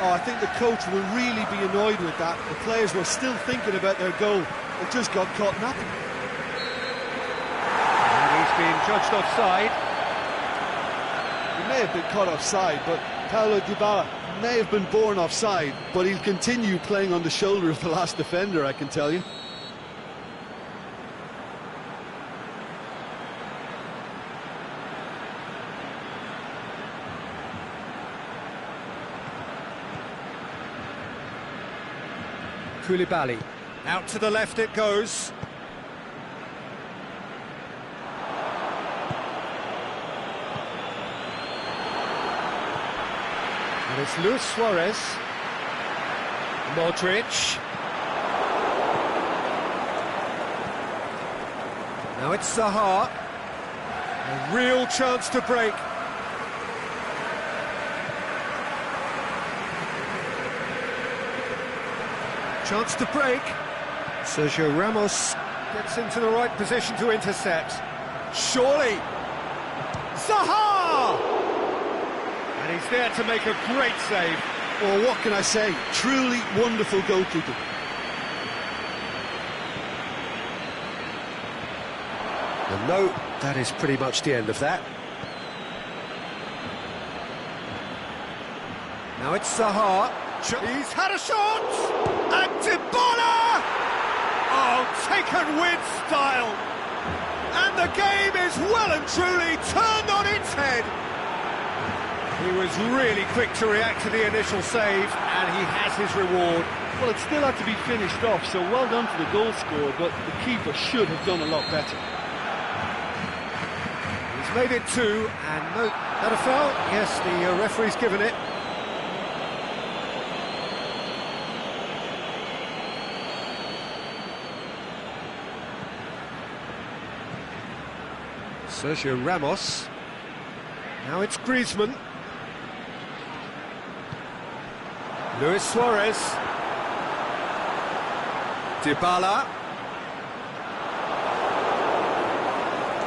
Oh, I think the coach will really be annoyed with that. The players were still thinking about their goal. It just got caught napping. And he's being judged offside. He may have been caught offside, but Paulo Dybala may have been born offside, but he'll continue playing on the shoulder of the last defender, I can tell you. Koulibaly. Out to the left it goes. And it's Luis Suarez. Modric. Now it's Zaha. A real chance to break. Chance to break. Sergio Ramos gets into the right position to intercept. Surely. Zaha! And he's there to make a great save. Well, what can I say? Truly wonderful goalkeeping. And no, that is pretty much the end of that. Now it's Zaha. He's had a shot! And Dybala! Oh, taken with style! And the game is well and truly turned on its head. He was really quick to react to the initial save, and he has his reward. Well, it still had to be finished off, so well done for the goal scorer, but the keeper should have done a lot better. He's made it 2, and no, that a foul? Yes, the referee's given it. Sergio Ramos. Now it's Griezmann. Luis Suarez. Dybala.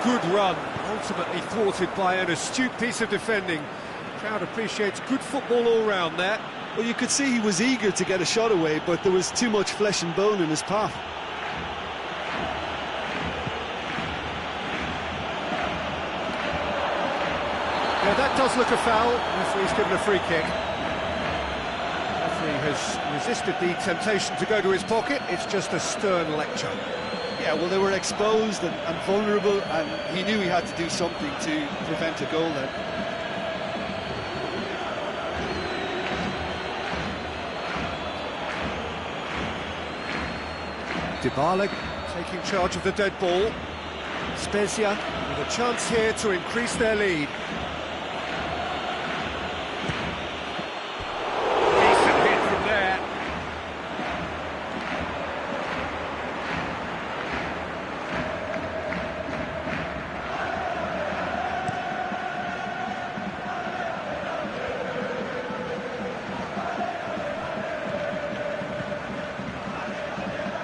Good run, ultimately thwarted by an astute piece of defending. The crowd appreciates good football all round there. Well, you could see he was eager to get a shot away, but there was too much flesh and bone in his path. Yeah, that does look a foul. Referee's given a free kick. Referee has resisted the temptation to go to his pocket. It's just a stern lecture. Yeah, well, they were exposed and vulnerable, and he knew he had to do something to prevent a goal then. Dybala taking charge of the dead ball. Spezia with a chance here to increase their lead. Decent hit from there.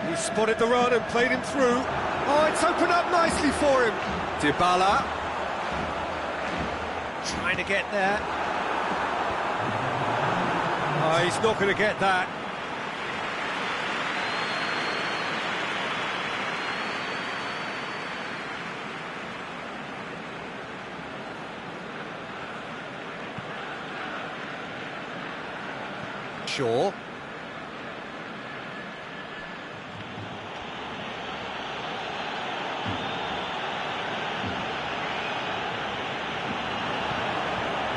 He spotted the run and played him through. Oh, it's opened up nicely for him. Dybala. Trying to get there. Oh, he's not going to get that. Sure.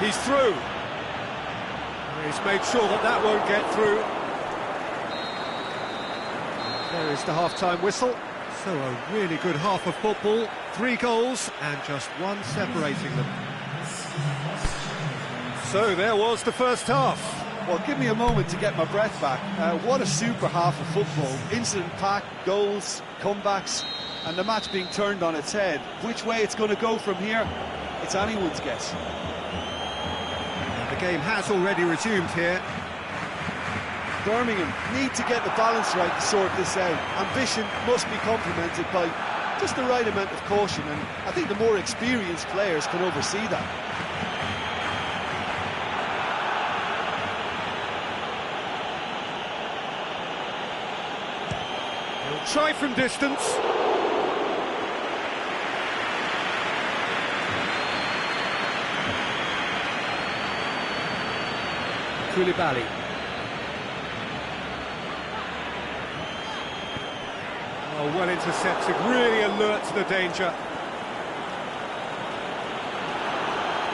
He's through. He's made sure that that won't get through. There is the half-time whistle. So a really good half of football. 3 goals and just 1 separating them. So there was the first half. Well, give me a moment to get my breath back. What a super half of football. Incident-packed, goals, comebacks, and the match being turned on its head. Which way it's going to go from here, it's anyone's guess. The game has already resumed here. Birmingham need to get the balance right to sort this out. Ambition must be complemented by just the right amount of caution, and I think the more experienced players can oversee that. He'll try from distance. Koulibaly. Oh, well intercepted, really alert to the danger.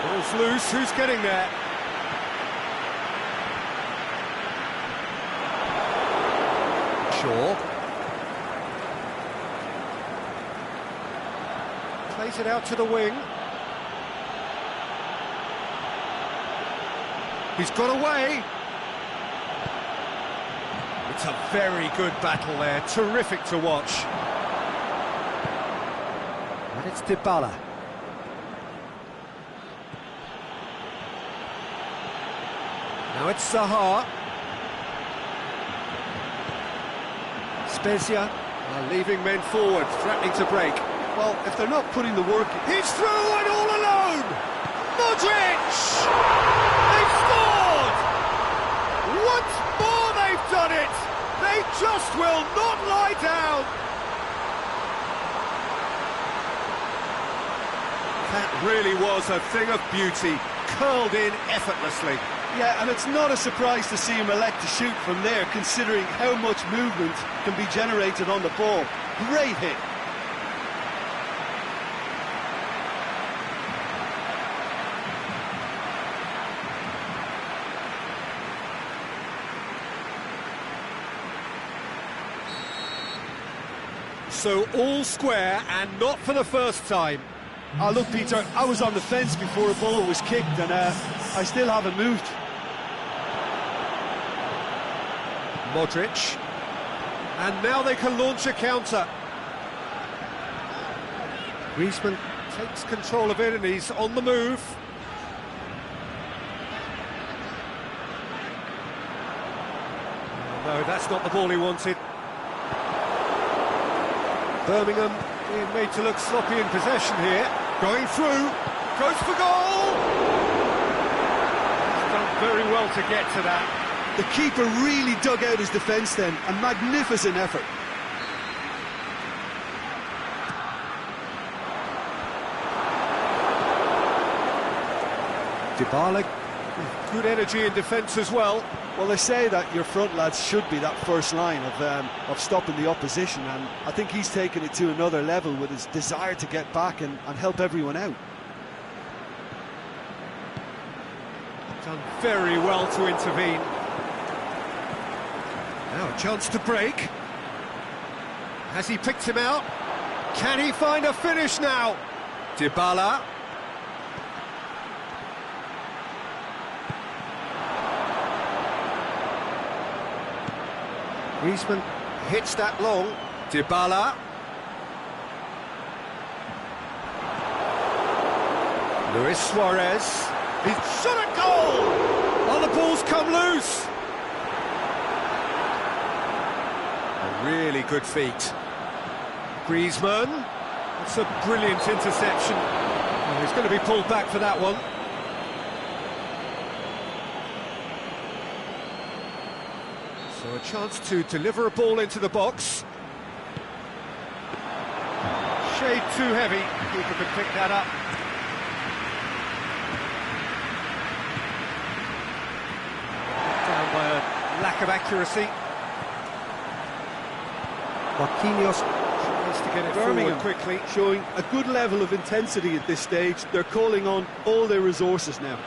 Ball's loose, who's getting there? Shaw. Plays it out to the wing. He's got away. It's a very good battle there, terrific to watch. And it's Dybala. Now it's Zaha. Spezia are leaving men forward, threatening to break. Well, if they're not putting the work in... He's through and all alone! Modric! They've scored! Once more they've done it! They just will not lie down! That really was a thing of beauty, curled in effortlessly. Yeah, and it's not a surprise to see him elect to shoot from there, considering how much movement can be generated on the ball. Great hit. So all square, and not for the first time. Look, Peter, I was on the fence before a ball was kicked, and I still haven't moved. Modric. And now they can launch a counter. Griezmann takes control of it, and he's on the move. No, that's not the ball he wanted. Birmingham being made to look sloppy in possession here. Going through, goes for goal! He's done very well to get to that. The keeper really dug out his defence then, a magnificent effort. Dybala, good energy in defence as well. Well, they say that your front lads should be that first line of stopping the opposition, and I think he's taken it to another level with his desire to get back and help everyone out. Done very well to intervene. Now a chance to break. Has he picked him out? Can he find a finish now? Dybala. Griezmann hits that long. Dybala. Luis Suarez. He's shot at goal! Oh, the ball's come loose. A really good feat. Griezmann. That's a brilliant interception. Oh, he's going to be pulled back for that one. So a chance to deliver a ball into the box. Shade too heavy. Keeper could pick that up. Down by a lack of accuracy. Marquinhos tries to get it Birmingham forward quickly. Showing a good level of intensity at this stage. They're calling on all their resources now.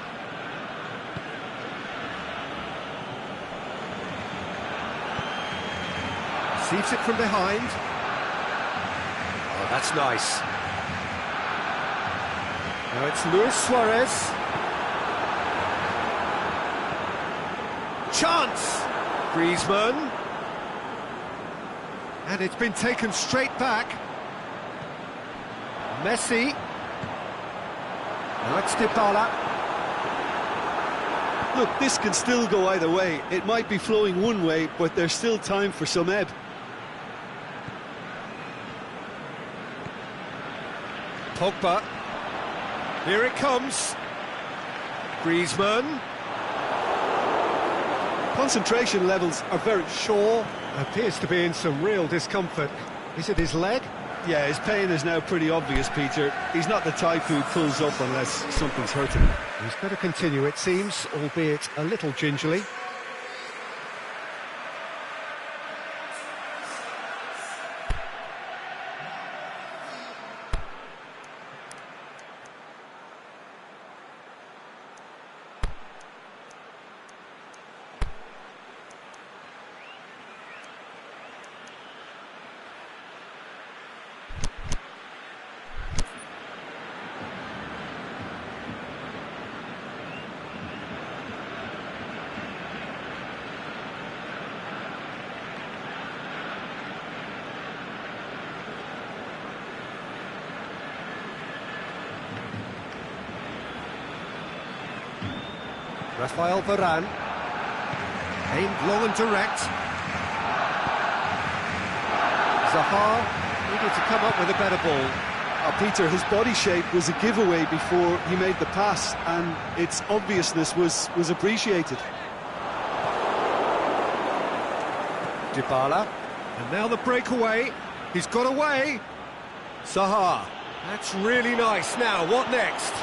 Receives it from behind. Oh, that's nice. Now it's Luis Suarez. Chance! Griezmann. And it's been taken straight back. Messi. Now it's Dybala. Look, this can still go either way. It might be flowing one way, but there's still time for some ebb. Pogba. Here it comes. Griezmann. Concentration levels are very... Shaw appears to be in some real discomfort. Is it his leg? Yeah, his pain is now pretty obvious, Peter. He's not the type who pulls up unless something's hurting him. He's got to continue, it seems, albeit a little gingerly. Rafael Varane. Aimed long and direct. Zaha needed to come up with a better ball. Peter, his body shape was a giveaway before he made the pass, and its obviousness was appreciated. Dybala, and now the breakaway. He's got away. Zaha, that's really nice. Now, what next?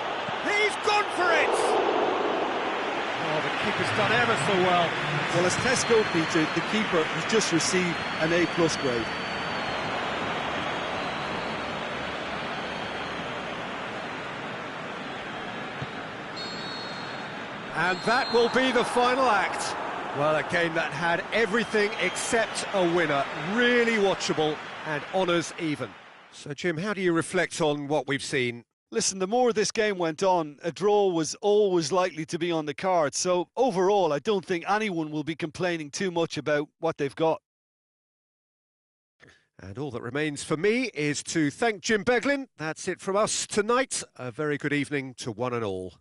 He's gone for it! Oh, the keeper's done ever so well. Well, as tests go, Peter, the keeper has just received an A+ grade. And that will be the final act. Well, a game that had everything except a winner. Really watchable and honours even. So, Jim, how do you reflect on what we've seen? Listen, the more this game went on, a draw was always likely to be on the card. So, overall, I don't think anyone will be complaining too much about what they've got. And all that remains for me is to thank Jim Beglin. That's it from us tonight. A very good evening to one and all.